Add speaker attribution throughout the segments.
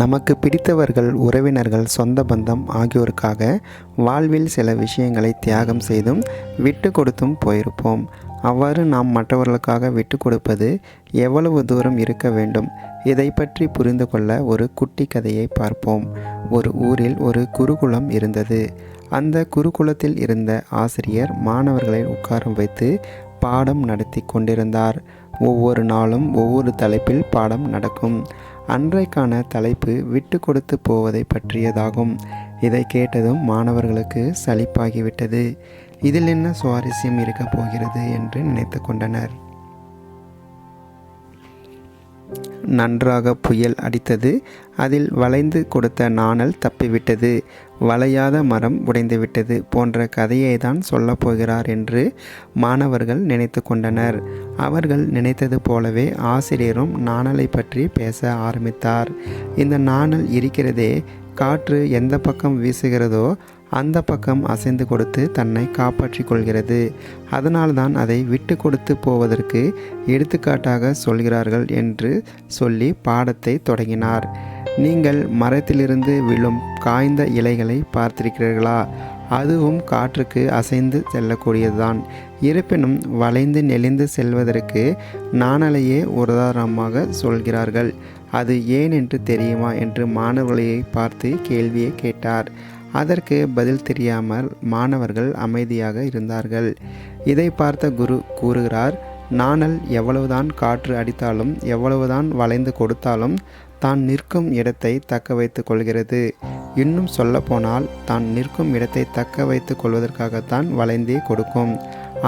Speaker 1: நமக்கு பிடித்தவர்கள், உறவினர்கள், சொந்த பந்தம் ஆகியோருக்காக வாழ்வில் சில விஷயங்களை தியாகம் செய்தும் விட்டு கொடுத்தும் போயிருப்போம். அவ்வாறு நாம் மற்றவர்களுக்காக விட்டு கொடுப்பது எவ்வளவு தூரம் இருக்க வேண்டும்? இதை பற்றி புரிந்து கொள்ள ஒரு குட்டி கதையை பார்ப்போம். ஒரு ஊரில் ஒரு குருகுலம் இருந்தது. அந்த குருகுலத்தில் இருந்த ஆசிரியர் மாணவர்களை உட்கார வைத்து பாடம் நடத்தி கொண்டிருந்தார். ஒவ்வொரு நாளும் ஒவ்வொரு தலைப்பில் பாடம் நடக்கும். அன்றைக்கான தலைப்பு விட்டு கொடுத்து போவதை பற்றியதாகும். இதை கேட்டதும் மாணவர்களுக்கு சலிப்பாகிவிட்டது. இதில் என்ன சுவாரஸ்யம் இருக்கப் போகிறது என்று நினைத்து கொண்டனர். நன்றாக புயல் அடித்தது. அதில் வளைந்து கொடுத்த நாணல் தப்பிவிட்டது. வளையாத மரம் உடைந்துவிட்டது போன்ற கதையை தான் சொல்லப் போகிறார் என்று மாணவர்கள் நினைத்து கொண்டனர். அவர்கள் நினைத்தது போலவே ஆசிரியரும் நாணலை பற்றி பேச ஆரம்பித்தார். இந்த நாணல் இருக்கிறதே, காற்று எந்த பக்கம் வீசுகிறதோ அந்த பக்கம் அசைந்து கொடுத்து தன்னை காப்பாற்றி கொள்கிறது. அதனால்தான் அதை விட்டு கொடுத்து போவதற்கு எடுத்துக்காட்டாக சொல்கிறார்கள் என்று சொல்லி பாடத்தை தொடங்கினார். நீங்கள் மரத்திலிருந்து விழும் காய்ந்த இலைகளை பார்த்திருக்கிறீர்களா? அதுவும் காற்றுக்கு அசைந்து செல்லக்கூடியதுதான். இருப்பினும் வளைந்து நெளிந்து செல்வதற்கு நாணலையே உதாரணமாக சொல்கிறார்கள். அது ஏன் என்று தெரியுமா என்று மாணவர்களை பார்த்து கேள்வியை கேட்டார். அதற்கு பதில் தெரியாமல் மாணவர்கள் அமைதியாக இருந்தார்கள். இதை பார்த்த குரு கூறுகிறார், நாணல் எவ்வளவுதான் காற்று அடித்தாலும் எவ்வளவுதான் வளைந்து கொடுத்தாலும் தான் நிற்கும் இடத்தை தக்க வைத்து கொள்கிறது. இன்னும் சொல்லப்போனால் தான் நிற்கும் இடத்தை தக்க வைத்து கொள்வதற்காகத்தான் வளைந்தே கொடுக்கும்.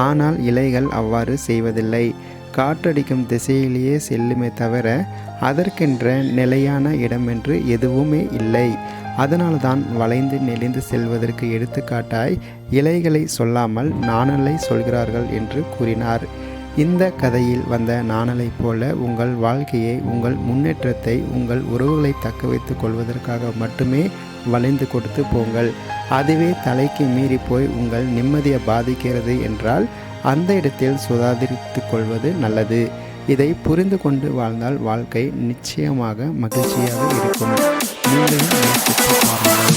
Speaker 1: ஆனால் இலைகள் அவ்வாறு செய்வதில்லை. காற்றடிக்கும் திசையிலேயே செல்லுமே தவிர அதற்கென்ற நிலையான இடமென்று எதுவுமே இல்லை. அதனால்தான் வளைந்து நெளிந்து செல்வதற்கு எடுத்துக்காட்டாய் இலைகளை சொல்லாமல் நாணலை சொல்கிறார்கள் என்று கூறினார். இந்த கதையில் வந்த நாணலைப் போல உங்கள் வாழ்க்கையை, உங்கள் முன்னேற்றத்தை, உங்கள் உறவுகளை தக்க வைத்து கொள்வதற்காக மட்டுமே வளைந்து கொடுத்து போங்கள். அதுவே தலைக்கு மீறி போய் உங்கள் நிம்மதியை பாதிக்கிறது என்றால் அந்த இடத்தில் சுதாரித்து கொள்வது நல்லது. இதை புரிந்து கொண்டு வாழ்ந்தால் வாழ்க்கை நிச்சயமாக மகிழ்ச்சியாக இருக்கும். நீங்களும் முயற்சித்து பாருங்கள்.